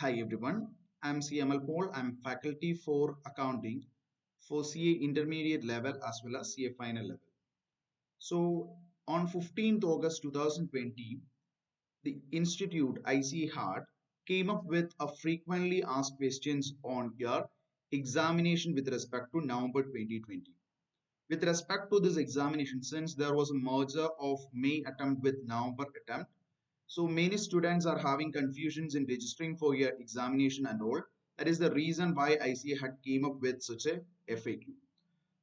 Hi everyone, I'm C. Amal. I'm faculty for accounting for CA intermediate level as well as CA final level. So on 15th August 2020, the Institute ICAI came up with a frequently asked questions on your examination with respect to November 2020. With respect to this examination, since there was a merger of May attempt with November attempt, so many students are having confusions in registering for your examination and all. That is the reason why ICA had came up with such a FAQ.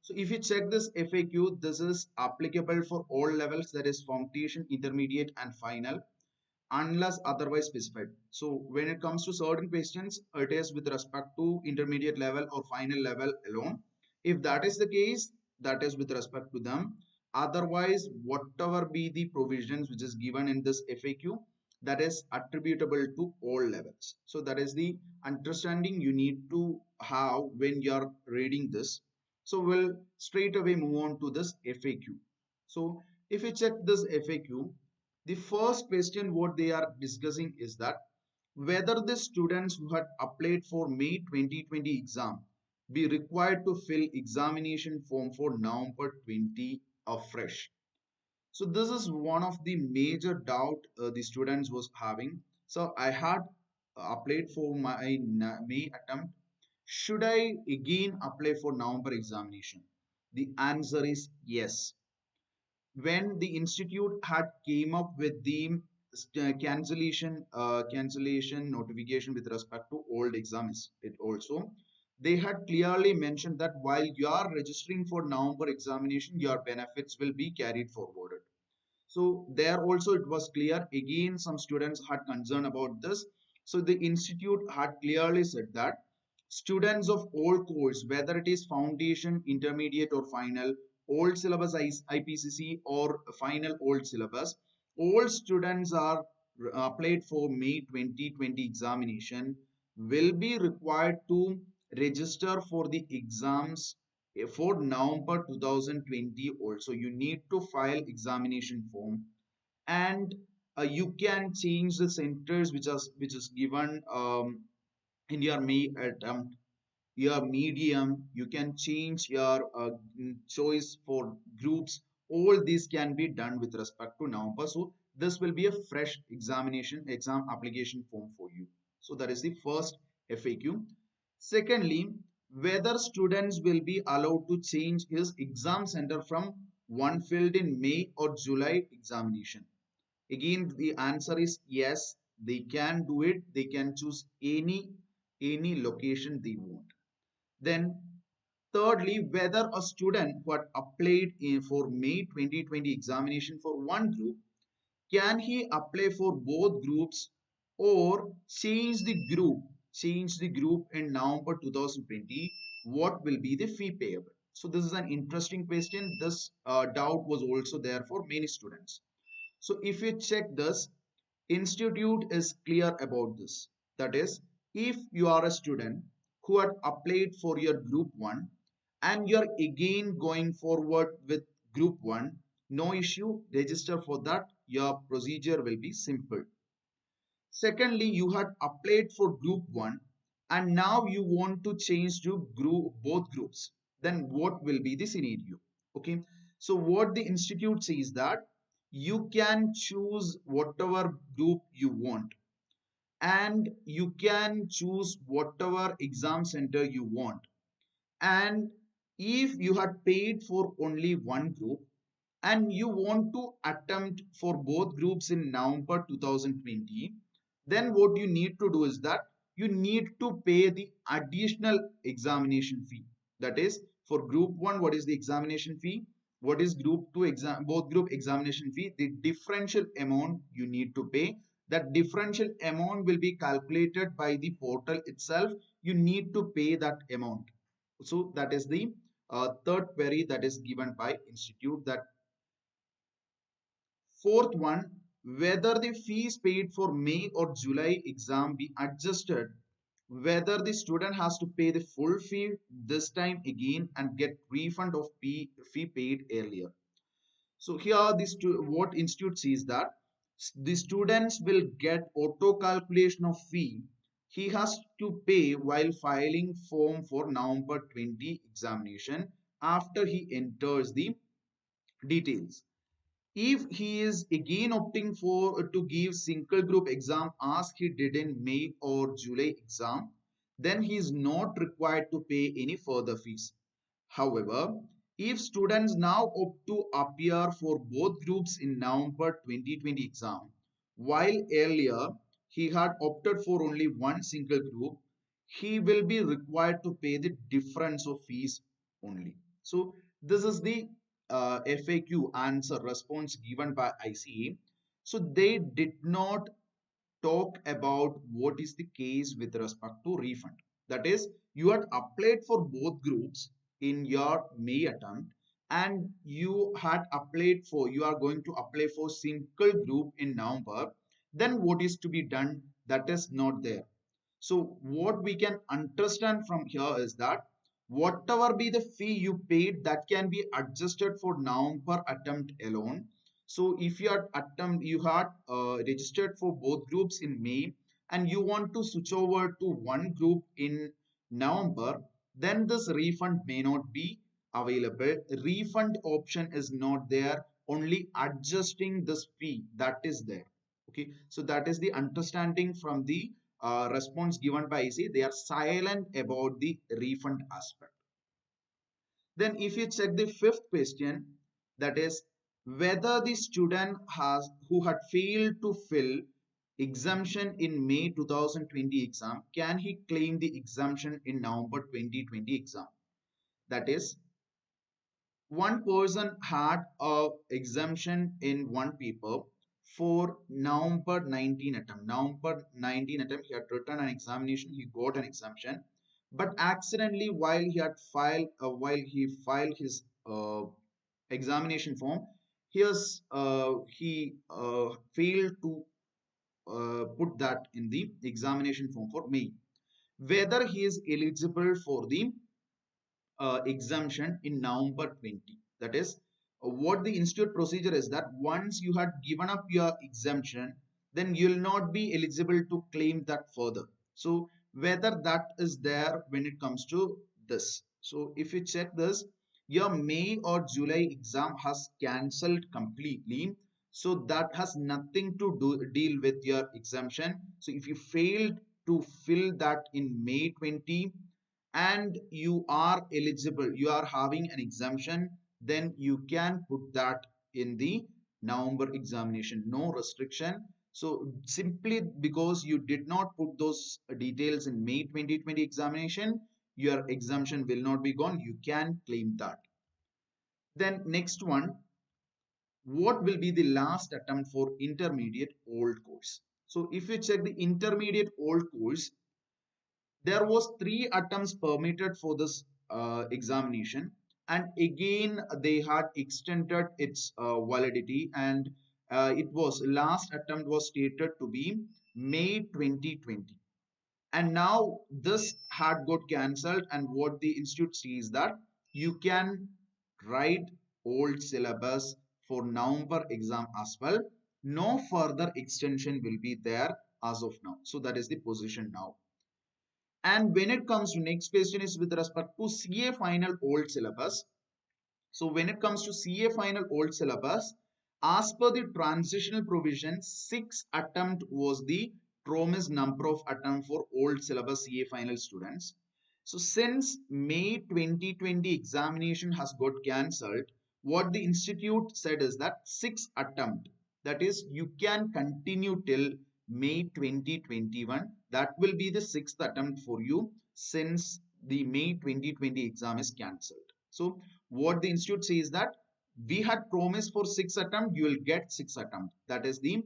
So if you check this FAQ, this is applicable for all levels, that is foundation, intermediate and final, unless otherwise specified. So when it comes to certain questions, it is with respect to intermediate level or final level alone. If that is the case, that is with respect to them. Otherwise, whatever be the provisions which is given in this FAQ, that is attributable to all levels. So that is the understanding you need to have when you're reading this. So we'll straight away move on to this FAQ. So if you check this FAQ, the first question what they are discussing is that whether the students who had applied for May 2020 exam be required to fill examination form for November 20 afresh. So this is one of the major doubt the students was having. So I had applied for my May attempt. Should I again apply for November examination? The answer is yes. When the institute had came up with the cancellation notification with respect to old exams, it also they had clearly mentioned that while you are registering for November examination, your benefits will be carried forwarded. So there also it was clear. Again, some students had concern about this. So the institute had clearly said that students of all course, whether it is foundation, intermediate or final, old syllabus IPCC or final old syllabus, all students are applied for May 2020 examination will be required to register for the exams for November 2020 also. You need to file examination form, and you can change the centers which is given in your May attempt, your medium. You can change your choice for groups. All these can be done with respect to November. So this will be a fresh exam application form for you. So that is the first FAQ. Secondly, whether students will be allowed to change his exam center from one filled in May or July examination. Again, the answer is yes, they can do it. They can choose any location they want. Then thirdly, whether a student who had applied for May 2020 examination for one group, can he apply for both groups or change the group in November 2020? What will be the fee payable? So this is an interesting question. This doubt was also there for many students. So if you check this, institute is clear about this. That is, if you are a student who had applied for your group 1 and you're again going forward with group 1, no issue, register for that. Your procedure will be simple. Secondly, you had applied for group 1 and now you want to change to group both groups. Then what will be the scenario? Okay. So what the institute says that you can choose whatever group you want and you can choose whatever exam center you want. And if you had paid for only one group and you want to attempt for both groups in November 2020, then what you need to do is that you need to pay the additional examination fee. That is, for group 1, what is the examination fee? What is group 2 exam, both group examination fee? The differential amount you need to pay. That differential amount will be calculated by the portal itself. You need to pay that amount. So that is the third query that is given by institute. That fourth one, whether the fees paid for May or July exam be adjusted, whether the student has to pay the full fee this time again and get refund of fee paid earlier. So here this what institute sees that the students will get auto calculation of fee. he has to pay while filing form for November 20 examination after he enters the details. If he is again opting for to give single group exam as he did in May or July exam, then he is not required to pay any further fees. However, if students now opt to appear for both groups in November 2020 exam, while earlier he had opted for only one single group, he will be required to pay the difference of fees only. So this is the FAQ answer response given by ICA. So they did not talk about what is the case with respect to refund. That is, you had applied for both groups in your May attempt, and you had applied for, you are going to apply for single group in November. Then what is to be done? That is not there. So what we can understand from here is that whatever be the fee you paid, that can be adjusted for November attempt alone. So if you had registered for both groups in May and you want to switch over to one group in November, then this refund may not be available. Refund option is not there. Only adjusting this fee that is there. Okay, so that is the understanding from the response given by ICAI. They are silent about the refund aspect. Then if you check the fifth question, that is whether the student has who had failed to fill exemption in May 2020 exam, can he claim the exemption in November 2020 exam? That is, one person had a exemption in one paper for November 19 attempt. November 19 attempt, he had written an examination, he got an exemption, but accidentally while he filed his examination form, he failed to put that in the examination form for May. Whether he is eligible for the exemption in November 20. That is, what the institute procedure is that once you had given up your exemption, then you will not be eligible to claim that further. So whether that is there when it comes to this. So if you check this, your May or July exam has cancelled completely. So that has nothing to deal with your exemption. So if you failed to fill that in May 20, and you are eligible, you are having an exemption, then you can put that in the November examination, no restriction. So simply because you did not put those details in May 2020 examination, your exemption will not be gone, you can claim that. Then next one, what will be the last attempt for intermediate old course? So if you check the intermediate old course, there was 3 attempts permitted for this examination, and again they had extended its validity, and it was last attempt was stated to be May 2020, and now this had got cancelled, and what the institute says that you can write old syllabus for November exam as well. No further extension will be there as of now. So that is the position now. And when it comes to next question is with respect to CA final old syllabus. So when it comes to CA final old syllabus, as per the transitional provision, 6 attempt was the promised number of attempt for old syllabus CA final students. So since May 2020 examination has got cancelled, what the institute said is that 6 attempt, that is you can continue till May 2021. That will be the 6th attempt for you since the May 2020 exam is cancelled. So what the institute says that we had promised for 6 attempt, you will get 6 attempt. That is the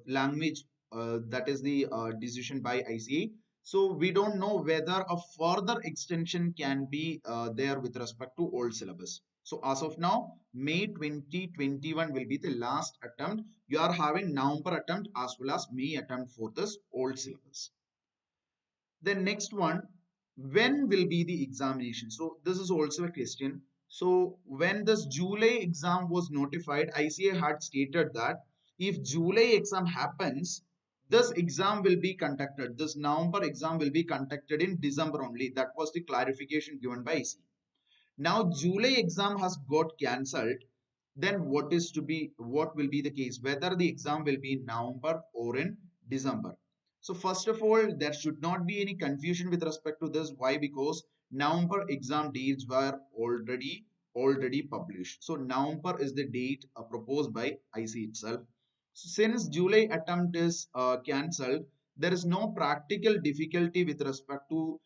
language, that is the decision by ICAI. So we don't know whether a further extension can be there with respect to old syllabus. So as of now, May 2021 will be the last attempt. You are having November attempt as well as May attempt for this old syllabus. Then next one, when will be the examination? So this is also a question. So when this July exam was notified, ICAI had stated that if July exam happens, this exam will be conducted, this November exam will be conducted in December only. That was the clarification given by ICAI. Now July exam has got cancelled. Then what will be the case? Whether the exam will be in November or in December. So first of all, there should not be any confusion with respect to this. Why? Because November exam dates were already published. So November is the date proposed by IC itself. So since July attempt is cancelled, there is no practical difficulty with respect to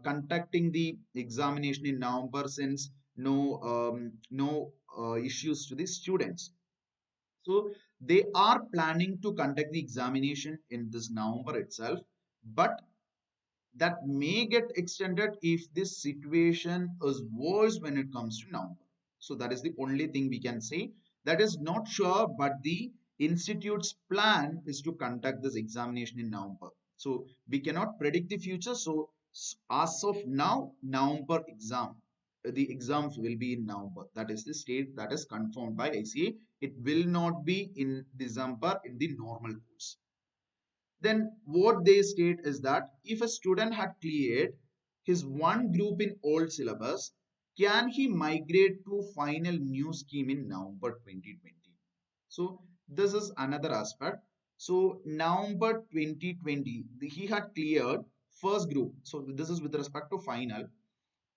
conducting the examination in November, since no issues to the students. So they are planning to conduct the examination in this November itself, but that may get extended if this situation is worse when it comes to November. So that is the only thing we can say. That is not sure, but the institute's plan is to conduct this examination in November. So we cannot predict the future. So as of now, the exams will be in November. That is the state that is confirmed by ICA. It will not be in December in the normal course. Then what they state is that if a student had cleared his one group in old syllabus, can he migrate to final new scheme in November 2020? So this is another aspect. So November 2020, he had cleared first group. So this is with respect to final.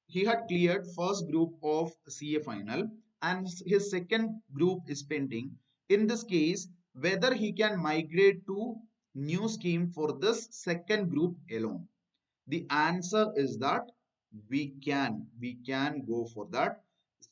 He had cleared first group of CA final and his second group is pending. In this case, whether he can migrate to new scheme for this second group alone. The answer is that we can go for that.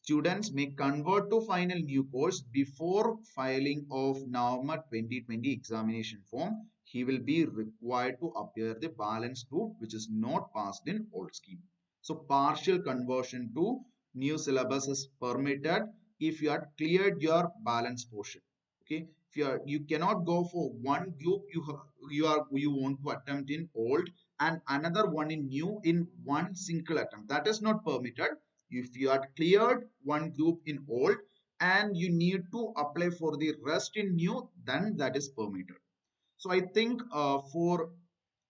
Students may convert to final new course before filing of November 2020 examination form. He will be required to appear the balance group which is not passed in old scheme. So partial conversion to new syllabus is permitted if you have cleared your balance portion. Okay, if you cannot go for one group you want to attempt in old and another one in new in one single attempt. That is not permitted. If you had cleared one group in old and you need to apply for the rest in new, then that is permitted. So I think for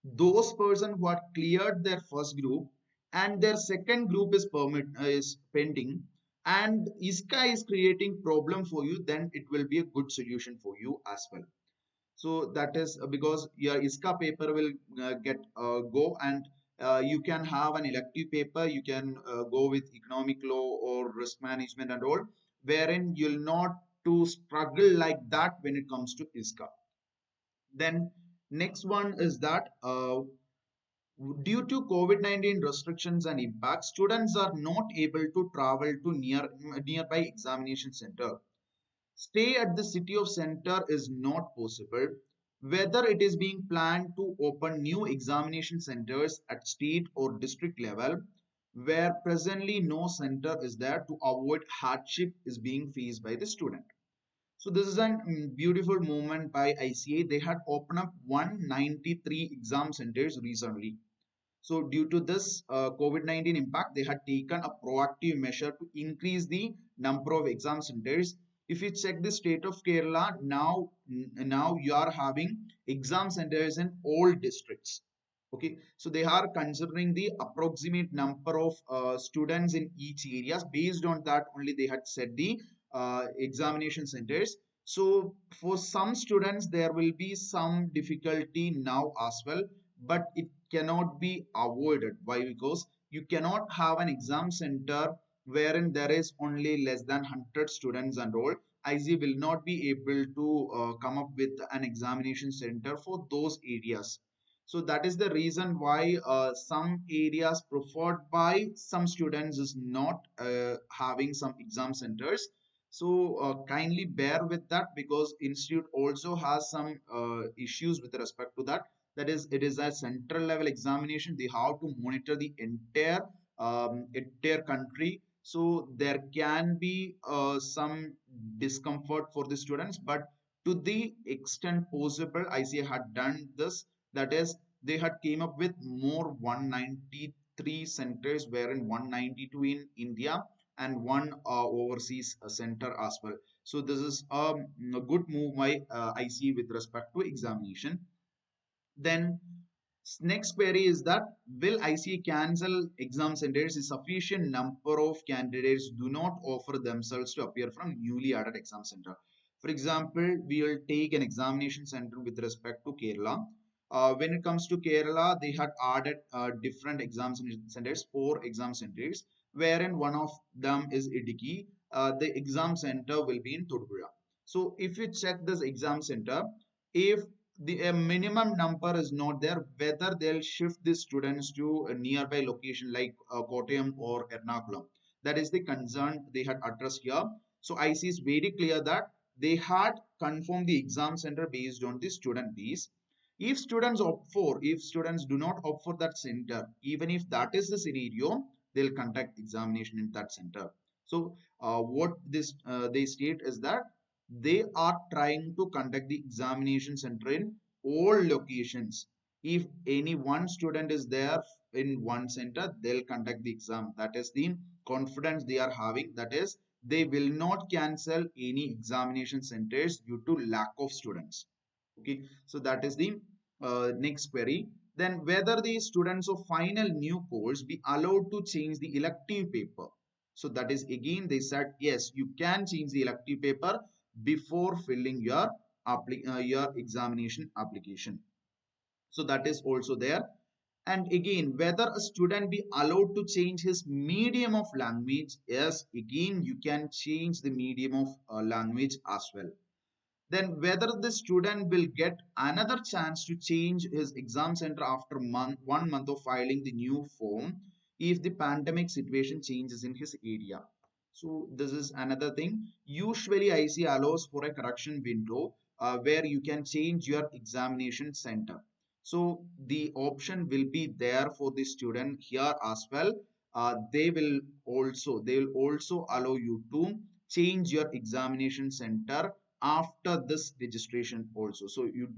those person who had cleared their first group and their second group is pending and ISCA is creating problem for you, then it will be a good solution for you as well. So that is because your ISCA paper will get go and you can have an elective paper. You can go with economic law or risk management and all, wherein you'll not to struggle like that when it comes to ISCA. Then next one is that due to COVID-19 restrictions and impacts, students are not able to travel to nearby examination center. Stay at the city of center is not possible. Whether it is being planned to open new examination centers at state or district level, where presently no center is there, to avoid hardship is being faced by the student. So this is a beautiful movement by ICA. They had opened up 193 exam centers recently. So due to this COVID-19 impact, they had taken a proactive measure to increase the number of exam centers. If you check the state of Kerala, now you are having exam centers in all districts. Okay, so they are considering the approximate number of students in each areas. Based on that only they had set the examination centers. So for some students there will be some difficulty now as well, but it cannot be avoided. Why? Because you cannot have an exam center wherein there is only less than 100 students and all. IC will not be able to come up with an examination center for those areas. So that is the reason why some areas preferred by some students is not having some exam centers. So kindly bear with that, because institute also has some issues with respect to that. That is, it is a central level examination. They have to monitor the entire country. So there can be some discomfort for the students, but to the extent possible, ICA had done this. That is, they had came up with more 193 centers, wherein 192 in India and one overseas center as well. So this is a good move by ICA with respect to examination. Then next query is that will ICA cancel exam centers if sufficient number of candidates do not offer themselves to appear from newly added exam center. For example, we will take an examination center with respect to Kerala. When it comes to Kerala, they had added different exam centers, four exam centers, wherein one of them is Idiki. The exam center will be in Tirupura. So if you check this exam center, if the a minimum number is not there, whether they'll shift the students to a nearby location like Kottayam or Ernakulam. That is the concern they had addressed here. So IC is very clear that they had confirmed the exam center based on the student base. If students do not opt for that center, even if that is the scenario, they'll conduct examination in that center. So what this they state is that they are trying to conduct the examination center in all locations. If any one student is there in one center, they'll conduct the exam. That is the confidence they are having. That is, they will not cancel any examination centers due to lack of students. Okay, so that is the next query. Then whether the students of final new course be allowed to change the elective paper. So that is, again they said yes, you can change the elective paper before filling your examination application. So that is also there. And again, whether a student be allowed to change his medium of language. Yes, again you can change the medium of language as well. Then whether the student will get another chance to change his exam center after 1 month of filing the new form if the pandemic situation changes in his area. So this is another thing. Usually IC allows for a correction window where you can change your examination center. So the option will be there for the student here as well. They will also allow you to change your examination center after this registration also. So you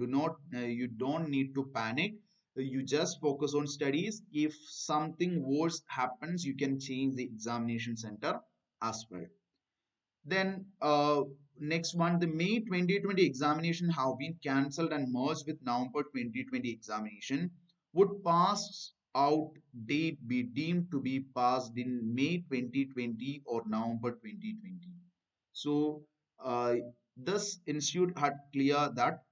don't need to panic. You just focus on studies. If something worse happens, you can change the examination center as well. Then next one, the May 2020 examination have been cancelled and merged with November 2020 examination. Would pass out date be deemed to be passed in May 2020 or November 2020? So this institute had clear that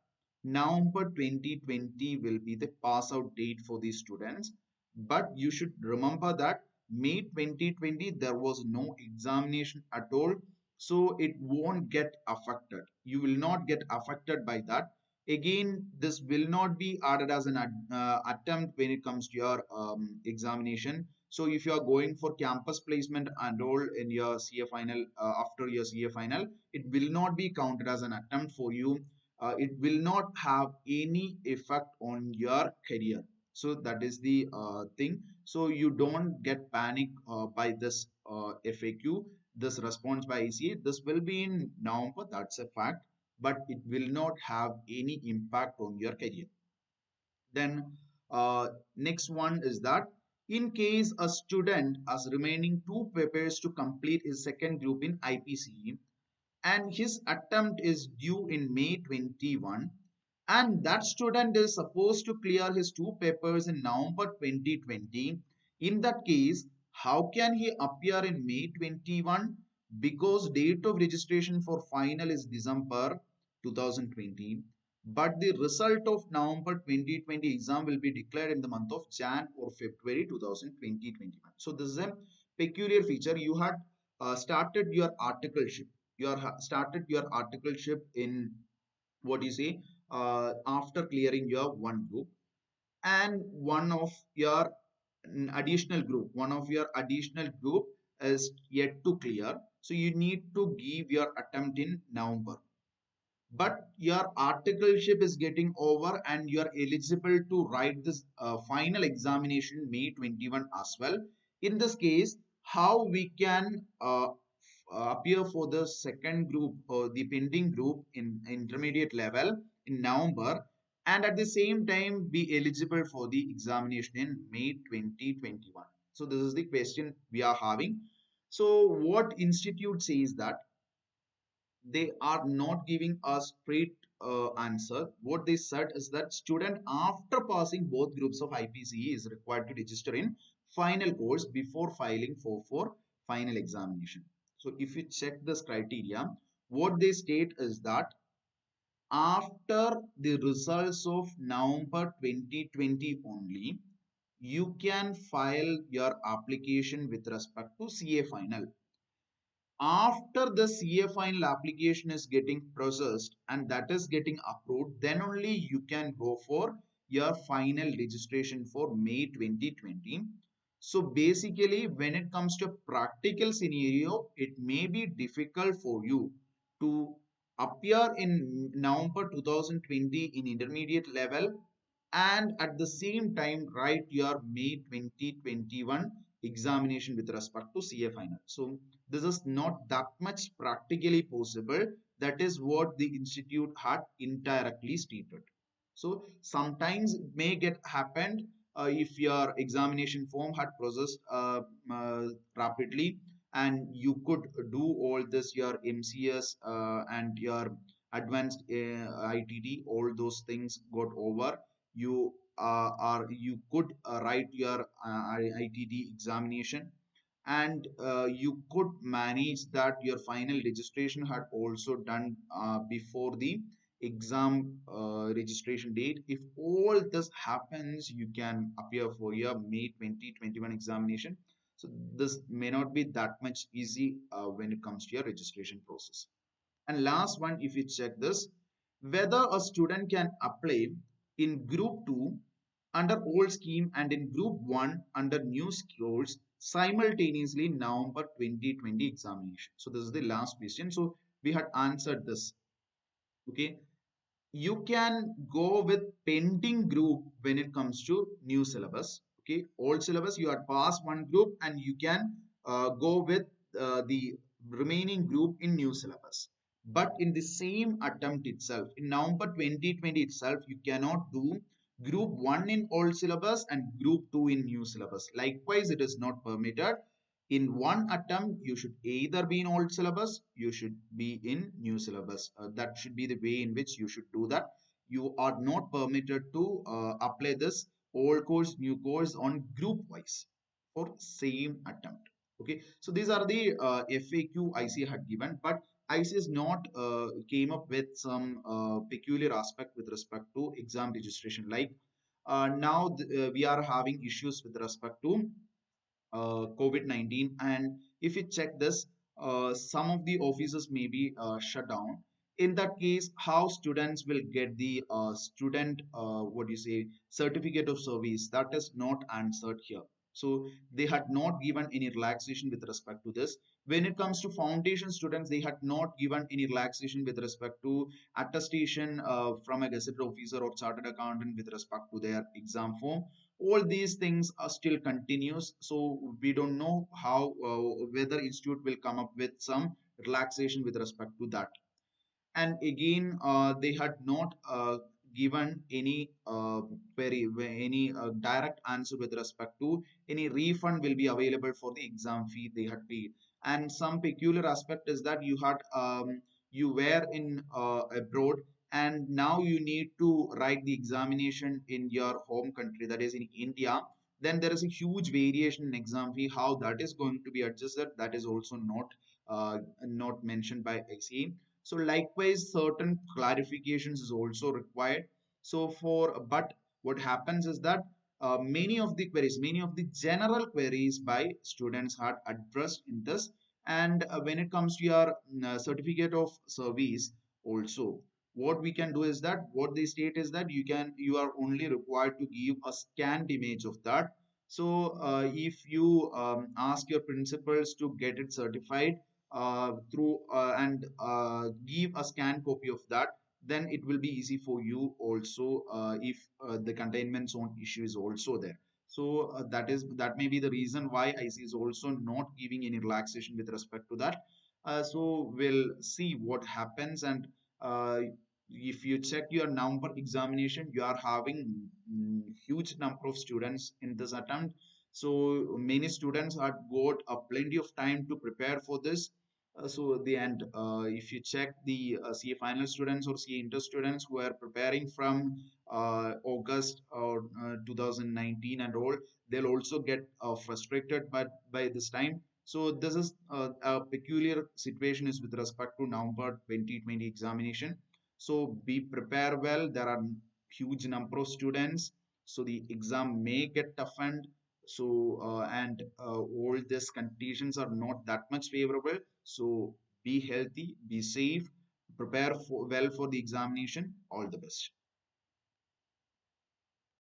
November 2020 will be the pass out date for the students. But you should remember that May 2020 there was no examination at all, so it won't get affected. You will not get affected by that. Again, this will not be added as an attempt when it comes to your examination. So if you are going for campus placement and all in your CA final, after your CA final, it will not be counted as an attempt for you. It will not have any effect on your career. So that is the thing. So you don't get panic by this FAQ, this response by ICA. This will be in November, that's a fact, but it will not have any impact on your career. Then next one is that in case a student has remaining two papers to complete his second group in IPCE and his attempt is due in May 21 and that student is supposed to clear his two papers in November 2020. In that case, how can he appear in May 21? Because date of registration for final is December 2020, but the result of November 2020 exam will be declared in the month of Jan or February 2021. So this is a peculiar feature. You had started your articleship. Started your articleship in what you say after clearing your one group, and one of your additional group is yet to clear. So you need to give your attempt in November, but your articleship is getting over and you are eligible to write this final examination May 21 as well. In this case, how we can appear for the second group or the pending group in intermediate level in November and at the same time be eligible for the examination in May 2021? So this is the question we are having. So what institute says that they are not giving a straight answer. What they said is that student after passing both groups of IPCE is required to register in final course before filing for final examination. So if you check this criteria, what they state is that after the results of November 2020 only, you can file your application with respect to CA final. After the CA final application is getting processed and that is getting approved, then only you can go for your final registration for May 2020. So basically, when it comes to practical scenario, it may be difficult for you to appear in November 2020 in intermediate level and at the same time write your May 2021 examination with respect to CA final. So this is not that much practically possible. That is what the institute had indirectly stated. So sometimes it may get happened if your examination form had processed rapidly and you could do all this your MCS and your advanced ITT, all those things got over. You you could write your ITT examination and you could manage that your final registration had also done before the exam registration date. If all this happens, you can appear for your May 2021 examination. So this may not be that much easy when it comes to your registration process. And last one, if you check this, whether a student can apply in group 2 under old scheme and in group 1 under new schools simultaneously in November 2020 examination. So this is the last question. So we had answered this. Okay, you can go with pending group when it comes to new syllabus. Okay, old syllabus you had passed one group and you can go with the remaining group in new syllabus, but in the same attempt itself in November 2020 itself you cannot do group 1 in old syllabus and group 2 in new syllabus. Likewise, it is not permitted. In one attempt you should either be in old syllabus, you should be in new syllabus. That should be the way in which you should do that. You are not permitted to apply this old course new course on group wise for same attempt. Okay, so these are the FAQ IC had given, but IC has not came up with some peculiar aspect with respect to exam registration. Like now we are having issues with respect to COVID-19, and if you check this, some of the offices may be shut down. In that case, how students will get the student what do you say certificate of service, that is not answered here. So they had not given any relaxation with respect to this. When it comes to foundation students, they had not given any relaxation with respect to attestation from a gazetted officer or chartered accountant with respect to their exam form. All these things are still continuous, so we don't know how whether institute will come up with some relaxation with respect to that. And again they had not given any very any direct answer with respect to any refund will be available for the exam fee they had paid. And some peculiar aspect is that you had you were in abroad and now you need to write the examination in your home country, that is in India. Then there is a huge variation in exam fee. How that is going to be adjusted, that is also not mentioned by ICAI. So likewise, certain clarifications is also required. So for but what happens is that many of the queries, many of the general queries by students are addressed in this. And when it comes to your certificate of service, also what we can do is that what they state is that you are only required to give a scanned image of that. So if you ask your principals to get it certified through and give a scanned copy of that, then it will be easy for you also if the containment zone issue is also there. So that may be the reason why IC is also not giving any relaxation with respect to that. So we'll see what happens. And uh, if you check your number examination, you are having huge number of students in this attempt. So many students had got a plenty of time to prepare for this. So at the end, if you check the CA final students or CA inter students who are preparing from August or 2019 and all, they'll also get frustrated by this time. So this is a peculiar situation is with respect to November 2020 examination. So be prepare well. There are huge number of students, so the exam may get toughened. So and all these conditions are not that much favorable. So be healthy, be safe, prepare well for the examination. All the best.